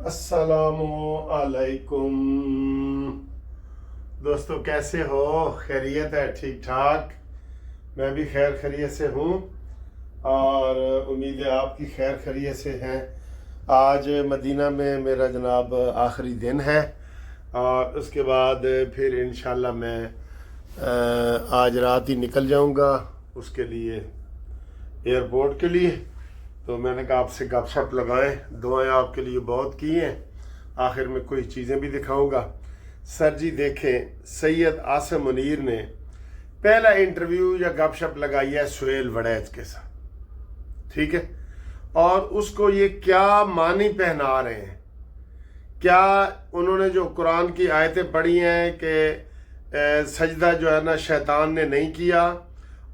अस्सलाम वालेकुम दोस्तों, कैसे हो? खैरियत है? ठीक ठाक। मैं भी खैर खैरियत से हूँ और उम्मीद है आपकी खैर खैरियत से हैं। आज मदीना में मेरा जनाब आखिरी दिन है और उसके बाद फिर इंशाल्लाह मैं आज रात ही निकल जाऊँगा उसके लिए, एयरपोर्ट के लिए। तो मैंने कहा आपसे गपशप लगाएं, दुआएं आपके लिए बहुत की हैं। आखिर में कोई चीज़ें भी दिखाऊंगा। सर जी देखें, सैयद आसिम मुनीर ने पहला इंटरव्यू या गपशप लगाई है सुहेल वड़ैच के साथ, ठीक है। और उसको ये क्या मानी पहना रहे हैं, क्या उन्होंने जो कुरान की आयतें पढ़ी हैं कि सजदा जो है ना शैतान ने नहीं किया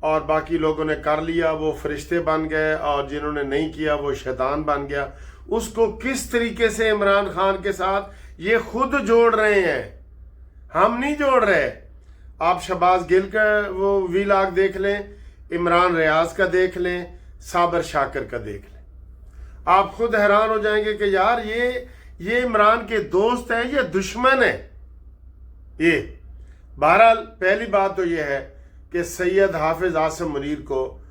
और बाकी लोगों ने कर लिया, वो फरिश्ते बन गए, और जिन्होंने नहीं किया वो शैतान बन गया, उसको किस तरीके से इमरान खान के साथ ये खुद जोड़ रहे हैं, हम नहीं जोड़ रहे। आप शहबाज गिल का वो वीलॉग देख लें, इमरान रियाज का देख लें, साबर शाकिर का देख लें, आप खुद हैरान हो जाएंगे कि यार ये इमरान के दोस्त हैं या दुश्मन है ये। बहरहाल पहली बात तो ये है कि सैयद हाफिज आसिम मुनीर को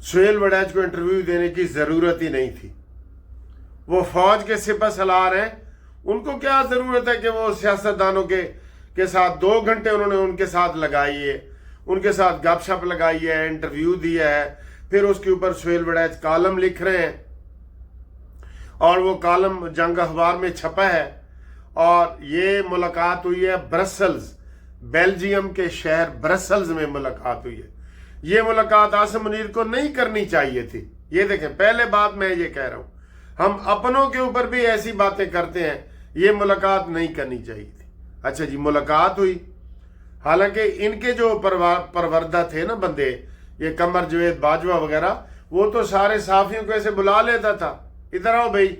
सुहेल वड़ैच को इंटरव्यू देने की ज़रूरत ही नहीं थी। वो फौज के सिपह सलार हैं, उनको क्या ज़रूरत है कि वो सियासतदानों के साथ 2 घंटे उन्होंने उनके साथ लगाई है, उनके साथ गपशप लगाई है, इंटरव्यू दिया है, फिर उसके ऊपर सुहेल वड़ैच कॉलम लिख रहे हैं और वो कॉलम जंग अखबार में छपा है। और ये मुलाकात हुई है ब्रसल्स, बेल्जियम के शहर ब्रसल्स में मुलाकात हुई है। ये मुलाकात आसिम मुनीर को नहीं करनी चाहिए थी। ये देखें, पहले बात मैं ये कह रहा हूँ, हम अपनों के ऊपर भी ऐसी बातें करते हैं, ये मुलाकात नहीं करनी चाहिए थी। अच्छा जी, मुलाकात हुई, हालांकि इनके जो परवरदा थे ना बंदे, ये कमर जवेद बाजवा वगैरह, वो तो सारे साफियों को ऐसे बुला लेता था, इधर आओ भाई,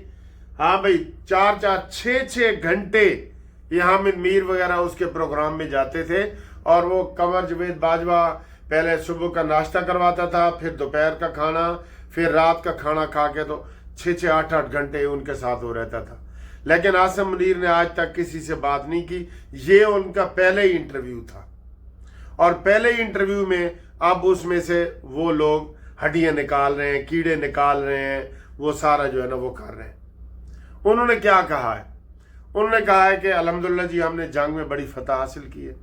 हाँ भाई, 4-4 6-6 घंटे ये हामिद मीर वगैरह उसके प्रोग्राम में जाते थे और वो कमर जवेद बाजवा पहले सुबह का नाश्ता करवाता था, फिर दोपहर का खाना, फिर रात का खाना खा के तो 6-6 8-8 घंटे उनके साथ हो रहता था। लेकिन आसिम मुनीर ने आज तक किसी से बात नहीं की। ये उनका पहले ही इंटरव्यू था और पहले ही इंटरव्यू में अब उसमें से वो लोग हड्डियां निकाल रहे हैं, कीड़े निकाल रहे हैं, वो सारा जो है ना वो कर रहे हैं। उन्होंने क्या कहा है? उन्होंने कहा है कि अल्हम्दुलिल्लाह जी, हमने जंग में बड़ी फतह हासिल की है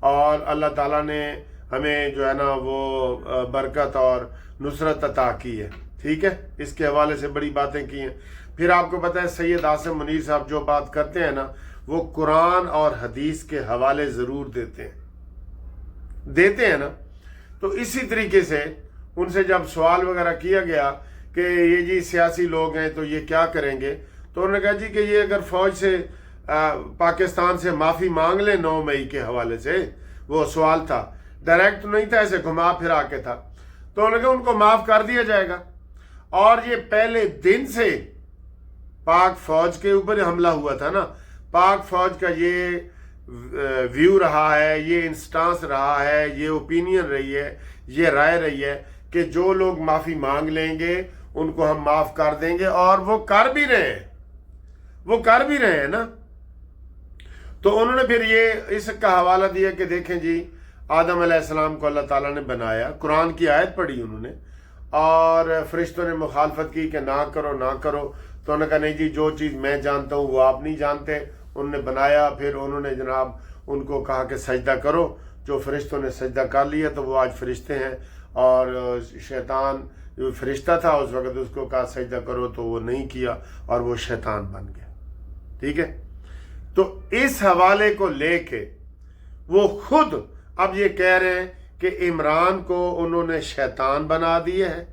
और अल्लाह ताला ने हमें जो है ना वो बरकत और नुसरत अता की है, ठीक है। इसके हवाले से बड़ी बातें की हैं। फिर आपको पता है सैयद आसिम मुनीर साहब जो बात करते हैं ना, वो कुरान और हदीस के हवाले ज़रूर देते हैं ना। तो इसी तरीके से उनसे जब सवाल वगैरह किया गया कि ये जी सियासी लोग हैं तो ये क्या करेंगे, तो उन्होंने कहा जी कि ये अगर फौज से पाकिस्तान से माफ़ी मांग ले 9 मई के हवाले से, वो सवाल था, डायरेक्ट नहीं था, ऐसे घुमा फिरा के था, तो उन्होंने कहा उनको माफ़ कर दिया जाएगा। और ये पहले दिन से पाक फौज के ऊपर हमला हुआ था ना, पाक फौज का ये व्यू रहा है, ये इंस्टांस रहा है, ये ओपिनियन रही है, ये राय रही है कि जो लोग माफ़ी मांग लेंगे उनको हम माफ़ कर देंगे, और वो कर भी रहे हैं, वो कर भी रहे हैं ना। तो उन्होंने फिर ये इसका हवाला दिया कि देखें जी, आदम अलैहिस्सलाम को अल्लाह ताला ने बनाया, कुरान की आयत पढ़ी उन्होंने, और फरिश्तों ने मुखालफत की कि ना करो ना करो, तो उन्होंने कहा नहीं जी, जो चीज़ मैं जानता हूँ वो आप नहीं जानते। उन्होंने बनाया, फिर उन्होंने जनाब उनको कहा कि सजदा करो, जो फरिश्तों ने सजदा कर लिया तो वो आज फरिश्ते हैं, और शैतान जो फरिश्ता था उस वक्त उसको कहा सजदा करो तो वो नहीं किया और वो शैतान बन गया, ठीक है। तो इस हवाले को लेके वो खुद अब ये कह रहे हैं कि इमरान को उन्होंने शैतान बना दिया है।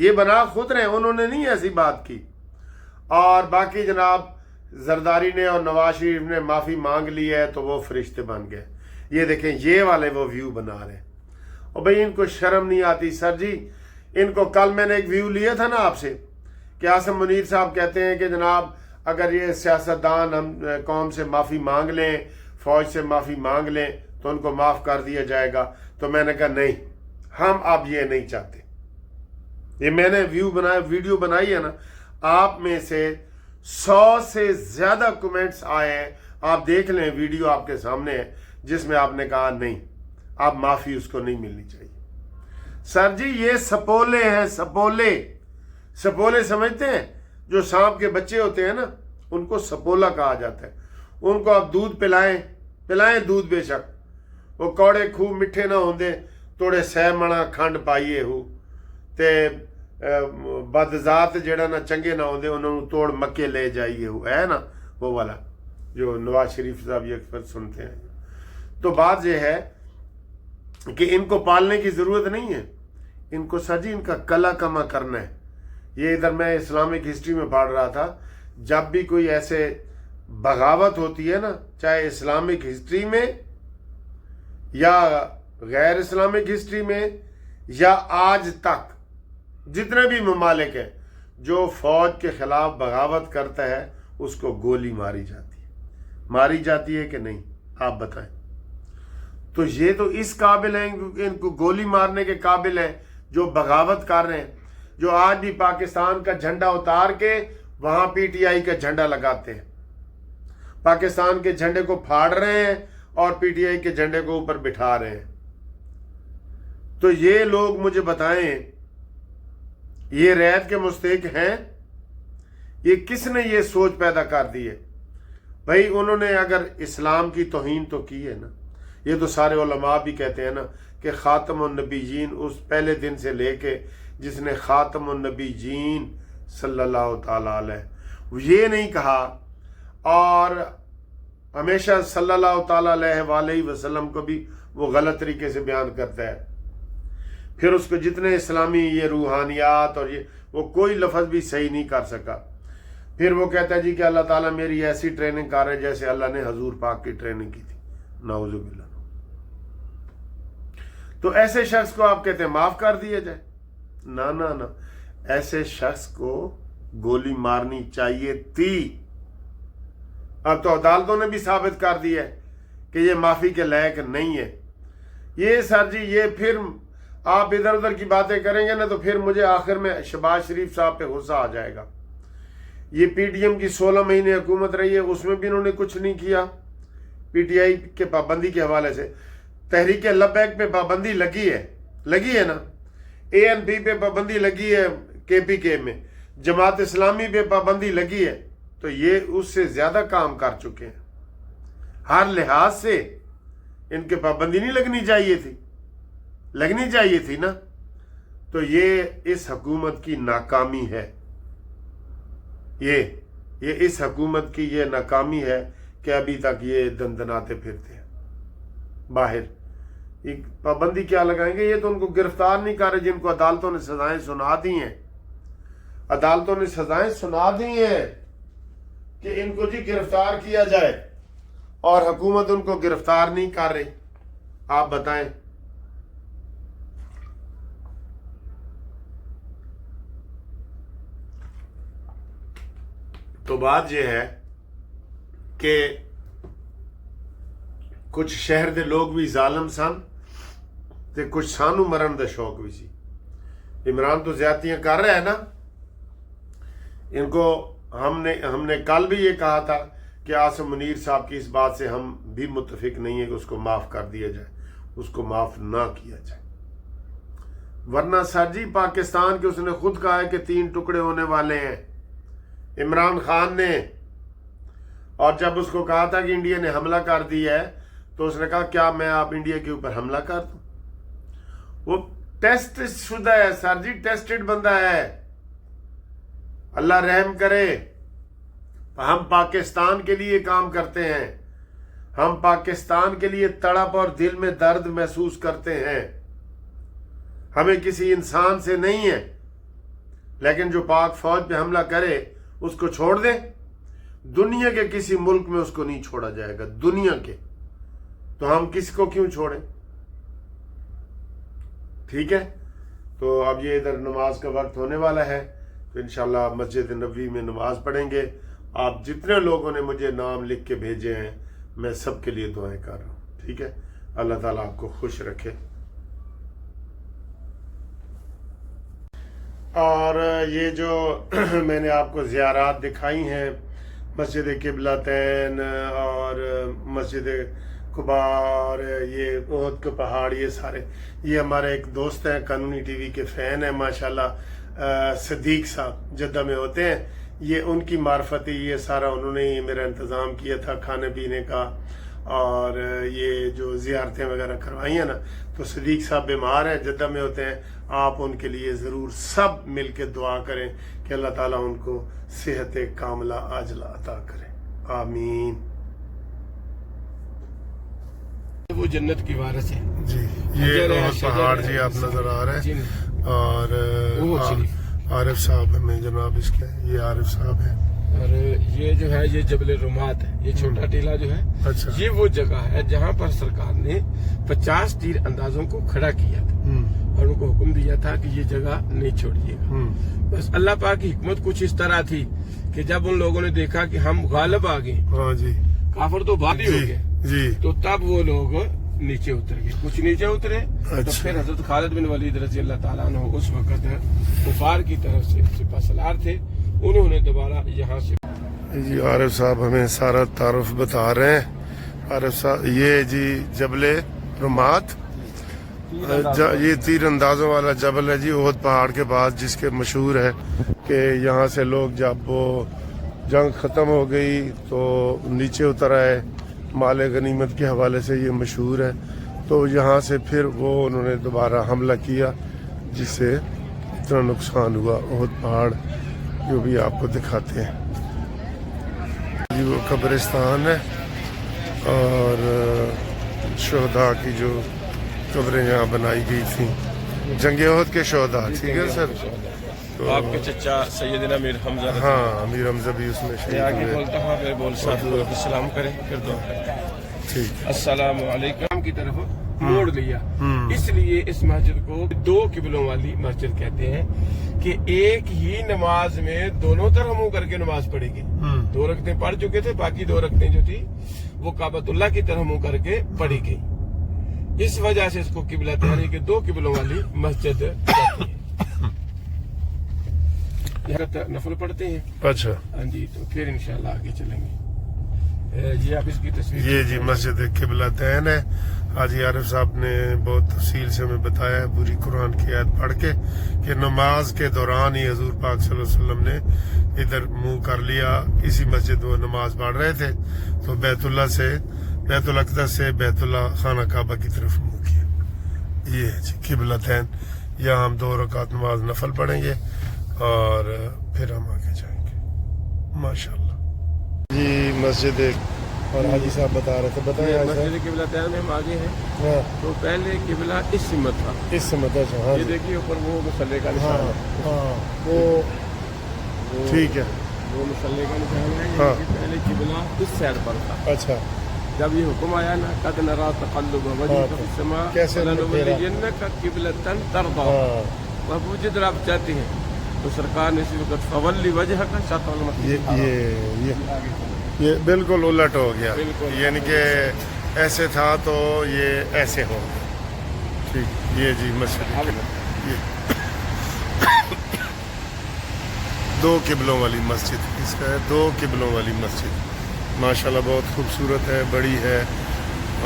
ये बना खुद रहे, उन्होंने नहीं ऐसी बात की। और बाकी जनाब जरदारी ने और नवाज शरीफ ने माफ़ी मांग ली है तो वो फरिश्ते बन गए। ये देखें, ये वाले वो व्यू बना रहे हैं। और भाई इनको शर्म नहीं आती सर जी। इनको कल मैंने एक व्यू लिया था ना आपसे कि आसिम मुनीर साहब कहते हैं कि जनाब अगर ये सियासतदान हम कौम से माफ़ी मांग लें, फ़ौज से माफ़ी मांग लें तो उनको माफ़ कर दिया जाएगा। तो मैंने कहा नहीं, हम अब ये नहीं चाहते। ये मैंने व्यू बनाया, वीडियो बनाई है ना, आप में से 100 से ज़्यादा कमेंट्स आए हैं, आप देख लें, वीडियो आपके सामने है, जिसमें आपने कहा नहीं, आप माफ़ी उसको नहीं मिलनी चाहिए। सर जी ये सपोले हैं, सपोले, सपोले समझते हैं? जो सांप के बच्चे होते हैं ना, उनको सपोला कहा जाता है। उनको आप दूध पिलाएं दूध, बेशक वो कौड़े खूब मिठे ना होंगे, थोड़े सह मणा खंड पाइए हो, ते बदजात जड़ा ना चंगे ना होंगे, उन्होंने तोड़ मक्के ले जाइए हो, है ना वो वाला जो नवाज शरीफ साहब ये अक्सर सुनते हैं। तो बात यह है कि इनको पालने की ज़रूरत नहीं है, इनको सर जी इनका कला कमा करना है। ये इधर मैं इस्लामिक हिस्ट्री में पढ़ रहा था, जब भी कोई ऐसे बगावत होती है ना, चाहे इस्लामिक हिस्ट्री में या गैर इस्लामिक हिस्ट्री में या आज तक, जितने भी ममालिक हैं, जो फौज के खिलाफ बगावत करता है उसको गोली मारी जाती है कि नहीं, आप बताएं। तो ये तो इस काबिल हैं, इनको गोली मारने के काबिल हैं जो बगावत कर रहे हैं, जो आज भी पाकिस्तान का झंडा उतार के वहां पीटीआई का झंडा लगाते हैं, पाकिस्तान के झंडे को फाड़ रहे हैं और पीटीआई के झंडे को ऊपर बिठा रहे हैं। तो ये लोग मुझे बताएं, ये रैयत के मुस्तहिक हैं? ये किसने ये सोच पैदा कर दी है? भाई उन्होंने अगर इस्लाम की तौहीन तो की है ना, ये तो सारे उलमा भी कहते हैं ना कि खातमुन नबीयीन उस पहले दिन से लेके जिसने खातमुन नबीयीन सल्लल्लाहु ताला अलैहि ये नहीं कहा, और हमेशा सल्लल्लाहु ताला अलैहि वसल्लम को भी वो गलत तरीके से बयान करता है। फिर उसको जितने इस्लामी ये रूहानियात और ये वो कोई लफ्ज़ भी सही नहीं कर सका। फिर वो कहता है जी कि अल्लाह ताला मेरी ऐसी ट्रेनिंग कर रहे जैसे अल्लाह ने हजूर पाक की ट्रेनिंग की थी, नाउजुबिल्लाह। तो ऐसे शख्स को आप कहते हैं माफ कर दिया जाए? ना ना ना, ऐसे शख्स को गोली मारनी चाहिए थी। अब तो अदालतों ने भी साबित कर दिया है कि ये माफी के लायक नहीं है। ये सर जी ये फिर आप इधर उधर की बातें करेंगे ना, तो फिर मुझे आखिर में शहबाज शरीफ साहब पे गुस्सा आ जाएगा। ये पीटीएम की 16 महीने हुकूमत रही है, उसमें भी इन्होंने कुछ नहीं किया पीटीआई के पाबंदी के हवाले से। तहरीक लब्बैक पे पाबंदी लगी है ना, एएनपी पे पाबंदी लगी है, केपीके में जमात इस्लामी पे पाबंदी लगी है। तो ये उससे ज्यादा काम कर चुके हैं, हर लिहाज से इनके पाबंदी नहीं लगनी चाहिए थी ना। तो ये इस हुकूमत की नाकामी है, ये इस हुकूमत की ये नाकामी है कि अभी तक ये दंदनाते फिरते हैं बाहर। एक पाबंदी क्या लगाएंगे? ये तो उनको गिरफ्तार नहीं कर रहे जिनको अदालतों ने सजाएं सुना दी हैं। अदालतों ने सजाएं सुना दी हैं कि इनको जी गिरफ्तार किया जाए, और हुकूमत उनको गिरफ्तार नहीं कर रही। आप बताएं। तो बात यह है कि कुछ शहर के लोग भी जालिम सन ते कुछ सानू मरण का शौक भी सी। इमरान तो ज्यादतियां कर रहा है ना, इनको हमने कल भी ये कहा था कि आसिम मुनीर साहब की इस बात से हम भी मुत्तफिक नहीं है कि उसको माफ कर दिया जाए, उसको माफ ना किया जाए। वरना सर जी पाकिस्तान के उसने खुद कहा है कि 3 टुकड़े होने वाले हैं इमरान खान ने, और जब उसको कहा था कि इंडिया ने हमला कर दिया है तो उसने कहा क्या मैं आप इंडिया के ऊपर हमला कर दूं? वो टेस्ट शुदा है सर जी, टेस्टेड बंदा है। अल्लाह रहम करे। हम पाकिस्तान के लिए काम करते हैं, हम पाकिस्तान के लिए तड़प और दिल में दर्द महसूस करते हैं, हमें किसी इंसान से नहीं है। लेकिन जो पाक फौज पे हमला करे उसको छोड़ दे, दुनिया के किसी मुल्क में उसको नहीं छोड़ा जाएगा, दुनिया के। तो हम किसको क्यों छोड़ें? ठीक है, तो अब ये इधर नमाज का वक्त होने वाला है, तो इंशाल्लाह मस्जिद नबवी में नमाज पढ़ेंगे। आप जितने लोगों ने मुझे नाम लिख के भेजे हैं, मैं सबके लिए दुआएं कर रहा हूँ। ठीक है, अल्लाह ताला आपको खुश रखे। اور یہ جو میں نے آپ کو زیارات دکھائی ہیں مسجد قبلتین اور مسجد قباء اور یہ احد کے پہاڑ، یہ سارے، یہ ہمارے ایک دوست ہیں، قانونی ٹی وی کے فین ہیں ماشاءاللہ، صدیق صاحب جدہ میں ہوتے ہیں، یہ ان کی معرفت ہی یہ سارا انہوں نے ہی میرا انتظام کیا تھا کھانے پینے کا، اور یہ جو زیارتیں وغیرہ کروائی ہیں نا، تو صدیق صاحب بیمار ہیں، جدہ میں ہوتے ہیں، آپ ان کے لیے ضرور سب مل کے دعا کریں کہ اللہ تعالیٰ ان کو صحت کاملہ عاجلہ عطا کرے، آمین۔ وہ جنت کی وارث ہے جی، یہ پہاڑ جی آپ نظر آ رہے ہیں، اور عارف صاحب ہمیں جناب اس کے، یہ عارف صاحب ہیں، اور یہ جو ہے یہ جبل رمات ہے، یہ چھوٹا ٹیلہ جو ہے، اچھا، یہ وہ جگہ ہے جہاں پر سرکار نے 50 تیر اندازوں کو کھڑا کیا تھا اور ان کو حکم دیا تھا کہ یہ جگہ نہیں چھوڑیے گا۔ بس اللہ پاک کی حکمت کچھ اس طرح تھی کہ جب ان لوگوں نے دیکھا کہ ہم غالب آ گئے، ہاں جی، کافر تو بھاری ہو گئے، جی، تو تب وہ لوگ نیچے اتر گئے، کچھ نیچے اترے، تو پھر حضرت خالد بن ولید رضی اللہ تعالیٰ عنہ اس وقت کفار کی طرف سے سپہ سالار تھے، انہوں نے دوبارہ یہاں سے جی عارف صاحب ہمیں سارا تعارف بتا رہے ہیں۔ عارف صاحب یہ جی جبل رمات، یہ تیر اندازوں والا جبل ہے جی احد پہاڑ کے پاس، جس کے مشہور ہے کہ یہاں سے لوگ جب وہ جنگ ختم ہو گئی تو نیچے اتر آئے، مال غنیمت کے حوالے سے یہ مشہور ہے، تو یہاں سے پھر وہ انہوں نے دوبارہ حملہ کیا، جس سے اتنا نقصان ہوا۔ احد پہاڑ جو بھی آپ کو دکھاتے ہیں جی، وہ قبرستان ہے، اور شہداء کی جو قبریں یہاں بنائی گئی تھیں، جنگ احد کے شہداء، ٹھیک ہے سر؟ تو آپ کے چچا سیدنا امیر حمزہ، ہاں امیر حمزہ بھی اس میں شہید آگے ہوئے، بولتا ہوں پھر بول ساتھ کو سلام کریں پھر دعا کریں۔ ٹھیک، السلام علیکم کی طرف موڑ لیا، اس لیے اس مسجد کو 2 قبلوں والی مسجد کہتے ہیں کہ ایک ہی نماز میں دونوں طرف منہ کر کے نماز پڑھے گی۔ 2 رکعتیں پڑھ چکے تھے، باقی 2 رکعتیں جو تھی وہ کعبۃ اللہ کی طرف منہ کر کے پڑھی گئی، اس وجہ سے اس کو قبلہ یعنی کہ 2 قبلوں والی مسجد کہتے ہیں۔ نفل پڑھتے ہیں، اچھا ہاں جی، تو پھر انشاءاللہ آگے چلیں گے۔ جی آپ اس کی تصویر، یہ جی مسجد قبلتین ہے۔ حاجی عارف صاحب نے بہت تفصیل سے ہمیں بتایا ہے پوری قرآن کی آیت پڑھ کے کہ نماز کے دوران ہی حضور پاک صلی اللہ علیہ وسلم نے ادھر منہ کر لیا، اسی مسجد وہ نماز پڑھ رہے تھے تو بیت الاقدس سے بیت اللہ خانہ کعبہ کی طرف منہ کیا۔ یہ ہے جی قبلتین، یہاں ہم 2 رکعت نماز نفل پڑھیں گے اور پھر ہم آگے جائیں گے ماشاءاللہ۔ جی مسجد، اور حاجی صاحب بتا رہے تھے، بتائیں مسجد قبلتین میں ہم آگے ہیں، تو پہلے قبلہ اس سمت تھا، اس سمت ہے، ہاں یہ دیکھیے اوپر وہ مسلح کا نشان ہے، ہاں وہ ٹھیک ہے، وہ مسلح کا نشان ہے، ہاں، یہ قبلہ اس سائڈ پر تھا۔ اچھا، جب یہ حکم آیا نا قد نرا تقلب وجهك في السماء فلنولينك قبلة ترضاها، وہ جدھر آپ چاہتے ہیں، تو سرکار نے اسی وقت فولی وجهك شطر المسجد، یہ بالکل الٹ ہو گیا، بالکل، یعنی کہ ایسے تھا تو یہ ایسے ہو گیا، ٹھیک۔ یہ جی مسجد، یہ 2 قبلوں والی مسجد، اس کا ہے 2 قبلوں والی مسجد، ماشاءاللہ بہت خوبصورت ہے، بڑی ہے،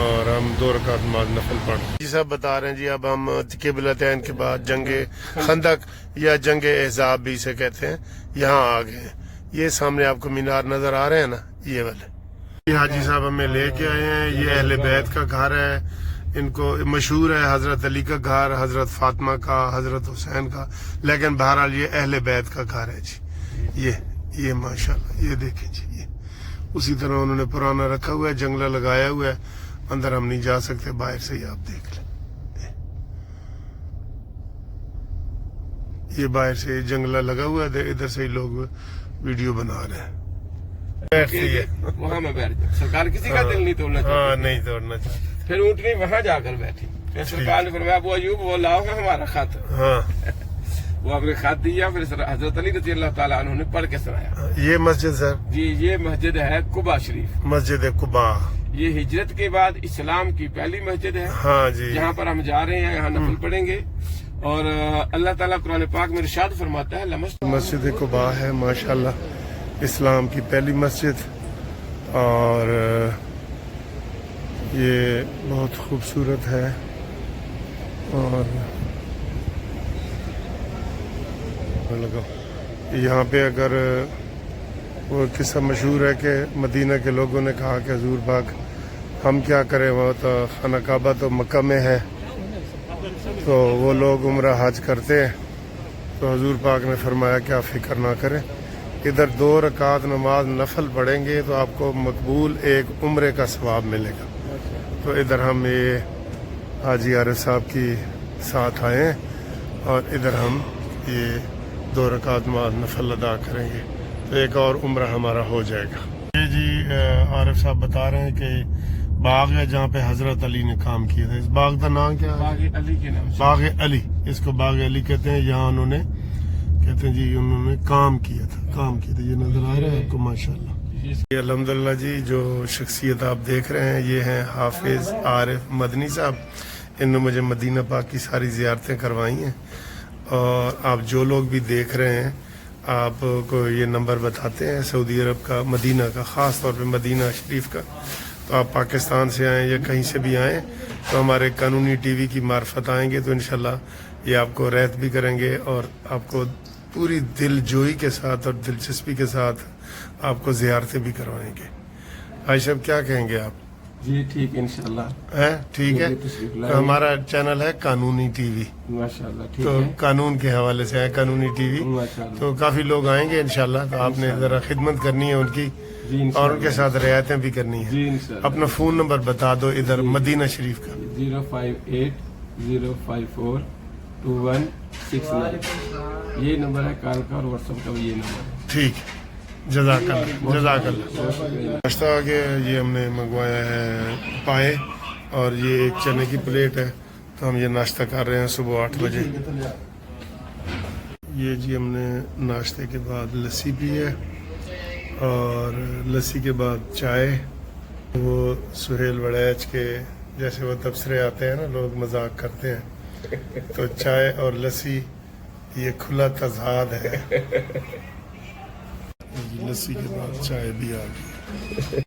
اور ہم 2 رکعت نماز نفل پڑھ جی صاحب بتا رہے ہیں جی۔ اب ہم قبلتین کے بعد جنگ خندق یا جنگ احزاب بھی اسے کہتے ہیں، یہاں آ گئے ہیں۔ یہ سامنے آپ کو مینار نظر آ رہے ہیں نا، یہ والے حاجی صاحب ہمیں لے کے آئے ہیں، یہ اہل بیت کا گھر ہے، ان کو مشہور ہے حضرت علی کا گھر، حضرت فاطمہ کا، حضرت حسین کا، لیکن بہرحال یہ اہل بیت کا گھر ہے جی۔ یہ ماشاءاللہ یہ دیکھیں جی، یہ اسی طرح انہوں نے پرانا رکھا ہوا ہے، جنگلہ لگایا ہوا ہے، اندر ہم نہیں جا سکتے، باہر سے ہی آپ دیکھ لیں، یہ باہر سے جنگلہ لگا ہوا ہے، ادھر سے ہی لوگ ویڈیو بنا رہے ہیں، بیٹھتی ہے وہاں میں بیٹھ گیا، سرکار کسی کا دل نہیں توڑنا چاہتی، ہاں نہیں توڑنا چاہتے، پھر اونٹنی وہاں جا کر بیٹھی، پھر سرکار نے فرمایا ابو ایوب وہ لاؤ گا ہمارا خط، ہاں وہ آپ نے خط دیا، پھر حضرت علی رضی اللہ تعالیٰ عنہ نے پڑھ کے سنایا۔ یہ مسجد سر، جی یہ مسجد ہے قباء شریف، مسجد قباء، یہ ہجرت کے بعد اسلام کی پہلی مسجد ہے، ہاں جی، جہاں پر ہم جا رہے ہیں، یہاں نفل پڑھیں گے، اور اللہ تعالیٰ قرآن پاک میں ارشاد فرماتا ہے مسجد قباء ہے ماشاءاللہ اسلام کی پہلی مسجد، اور یہ بہت خوبصورت ہے، اور یہاں پہ اگر وہ قصہ مشہور ہے کہ مدینہ کے لوگوں نے کہا کہ حضور پاک ہم کیا کریں، وہ تو خانہ کعبہ تو مکہ میں ہے، تو وہ لوگ عمرہ حج کرتے ہیں، تو حضور پاک نے فرمایا کہ آپ فکر نہ کریں، ادھر 2 رکعت نماز نفل پڑھیں گے تو آپ کو مقبول ایک عمرے کا ثواب ملے گا۔ تو ادھر ہم یہ حاجی عارف صاحب کی ساتھ آئے ہیں، اور ادھر ہم یہ 2 رکعت نماز نفل ادا کریں گے، تو ایک اور عمرہ ہمارا ہو جائے گا۔ یہ جی عارف صاحب بتا رہے ہیں کہ باغ ہے جہاں پہ حضرت علی نے کام کیا تھا، اس باغ کا نام کیا ہے؟ باغ علی کے نام سے، باغ علی، اس کو باغ علی کہتے ہیں، یہاں انہوں نے کہتے ہیں جی انہوں نے کام کیا تھا، یہ نظر آ رہا ہے آپ کو ماشاءاللہ۔ الحمدللہ جی جو شخصیت آپ دیکھ رہے ہیں یہ ہیں حافظ عارف مدنی صاحب، انہوں نے مجھے مدینہ پاک کی ساری زیارتیں کروائی ہیں، اور آپ جو لوگ بھی دیکھ رہے ہیں آپ کو یہ نمبر بتاتے ہیں سعودی عرب کا، مدینہ کا، خاص طور پہ مدینہ شریف کا، تو آپ پاکستان سے آئیں یا کہیں سے بھی آئیں تو ہمارے قانونی ٹی وی کی معرفت آئیں گے تو انشاءاللہ یہ آپ کو رعایت بھی کریں گے، اور آپ کو پوری دل جوئی کے ساتھ اور دلچسپی کے ساتھ آپ کو زیارتیں بھی کروائیں گے۔ بھائی صاحب کیا کہیں گے آپ؟ جی ٹھیک ہے انشاءاللہ، ٹھیک ہے، ہمارا چینل ہے قانونی ٹی وی، ماشاءاللہ ٹھیک تو ہے، قانون کے حوالے سے ہے قانونی ٹی وی، ماشاءاللہ تو کافی لوگ آئیں گے انشاءاللہ، تو آپ نے ذرا خدمت کرنی ہے ان کی، جی اور ان کے ساتھ رعایتیں بھی کرنی ہے۔ جی انشاءاللہ، اپنا فون نمبر بتا دو ادھر مدینہ شریف کا۔ 05805422169 یہ نمبر ہے کال کا، اور واٹس ایپ کا بھی یہ نمبر ہے۔ ٹھیک، جزاک اللہ، جزاک اللہ۔ ناشتہ آگے یہ ہم نے منگوایا ہے پائے، اور یہ ایک چنے کی پلیٹ ہے، تو ہم یہ ناشتہ کر رہے ہیں صبح 8 بجے۔ یہ جی ہم نے ناشتے کے بعد لسی پی ہے، اور لسی کے بعد چائے، وہ سہیل وڑیچ کے جیسے وہ تبصرے آتے ہیں نا، لوگ مذاق کرتے ہیں، تو چائے اور لسی یہ کھلا تضاد ہے، لسی کے بعد چائے بھی آ گئی۔